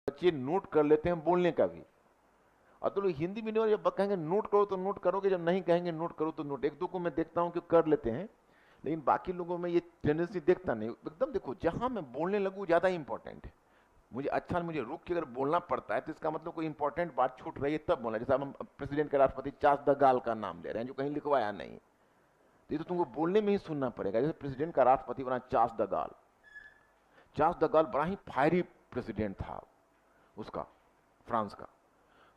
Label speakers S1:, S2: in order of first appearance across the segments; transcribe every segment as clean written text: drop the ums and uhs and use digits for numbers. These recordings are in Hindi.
S1: बच्चे नोट कर लेते हैं बोलने का भी, और तो लोग हिंदी में नहीं, जब कहेंगे नोट करो तो नोट करोगे, जब नहीं कहेंगे नोट करो तो नोट। एक दो को मैं देखता हूं कि कर लेते हैं, लेकिन बाकी लोगों में ये टेंडेंसी देखता नहीं एकदम। देखो, जहां मैं बोलने लगूं ज्यादा इंपॉर्टेंट है, मुझे अच्छा मुझे रुक के अगर बोलना पड़ता है तो इसका मतलब कोई इंपॉर्टेंट बात छूट रही है तब बोलना। जैसे हम प्रेसिडेंट के राष्ट्रपति चार्ल्स द गाल का नाम ले रहे हैं जो कहीं लिखवाया नहीं, तो ये तो तुमको बोलने में ही सुनना पड़ेगा। जैसे प्रेसिडेंट का राष्ट्रपति बना चार्ल्स द गाल। चार्ल्स द गाल बड़ा ही फायरी प्रेसिडेंट था उसका, फ्रांस का।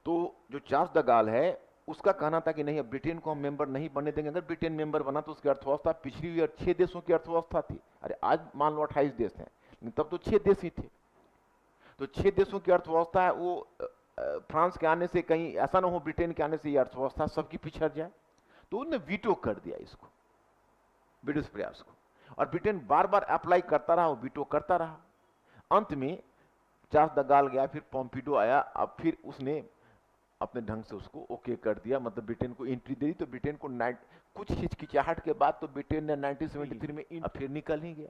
S1: तो जो चार्ल्स द गाल है उसका कहना था कि नहीं, अब ब्रिटेन को हम मेंबर नहीं बनने देंगे। अगर ब्रिटेन मेंबर बना तो उसकी अर्थव्यवस्था पिछड़ी हुई और 6 देशों की अर्थव्यवस्था थी। अरे आज मान लो 28 देश हैं, लेकिन तब तो 6 देश ही थे। तो 6 देशों की अर्थव्यवस्था है वो, फ्रांस के आने से कहीं ऐसा ना हो ब्रिटेन के आने से ये अर्थव्यवस्था सबकी पिछड़ जाए। तो उन्होंने वीटो कर दिया इसको, ब्रिटिश प्रयास को, और ब्रिटेन बार बार अप्लाई करता रहा, वो वीटो करता रहा। अंत में चार्ल्स द गाल गया, फिर पॉम्पिडो आया, अब फिर उसने अपने ढंग से उसको ओके कर दिया, मतलब ब्रिटेन को एंट्री दे दी। तो ब्रिटेन को कुछ हिचकिचाहट के बाद तो ब्रिटेन ने 1973 में फिर निकल ही गया।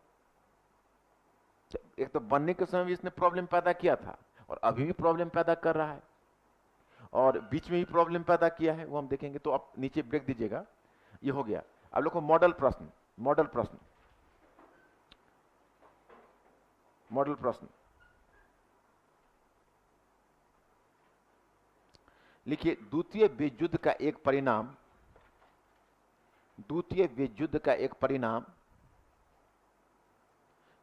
S1: एक तो बनने के समय भी इसने प्रॉब्लम पैदा किया था, और अभी भी प्रॉब्लम पैदा कर रहा है, और बीच में भी प्रॉब्लम पैदा किया है, वो हम देखेंगे। तो आप नीचे ब्रेक दीजिएगा। ये हो गया। अब लोगों मॉडल प्रश्न, मॉडल प्रश्न, मॉडल प्रश्न लिखिए। द्वितीय विश्व युद्ध का एक परिणाम, द्वितीय विश्व युद्ध का एक परिणाम,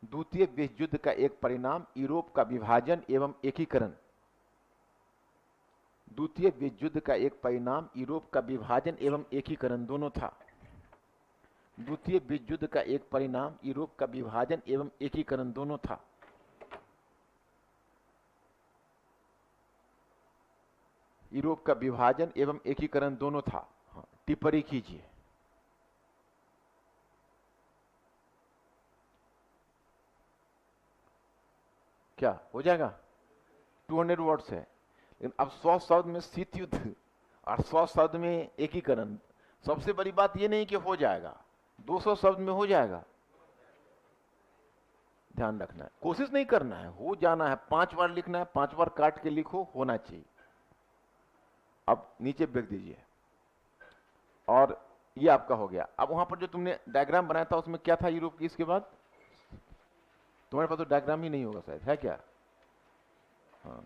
S1: द्वितीय विश्व युद्ध का एक परिणाम यूरोप का विभाजन एवं एकीकरण। द्वितीय विश्व युद्ध का एक परिणाम यूरोप का विभाजन एवं एकीकरण दोनों था। द्वितीय विश्व युद्ध का एक परिणाम यूरोप का विभाजन एवं एकीकरण दोनों था। यूरोप का विभाजन एवं एकीकरण दोनों था। हाँ, टिप्पणी कीजिए। क्या हो जाएगा? 200 वर्ड्स है, लेकिन अब 100 शब्द में शीत युद्ध और 100 शब्द में एकीकरण। सबसे बड़ी बात यह नहीं कि हो जाएगा, 200 शब्द में हो जाएगा। ध्यान रखना है, कोशिश नहीं करना है, हो जाना है। 5 बार लिखना है, 5 बार काट के लिखो, होना चाहिए। अब नीचे ब्रेक दीजिए। और ये आपका हो गया। अब वहां पर जो तुमने डायग्राम बनाया था उसमें क्या था यूरोप की? इसके बाद तुम्हारे पास तो डायग्राम ही नहीं होगा शायद, है क्या? हाँ,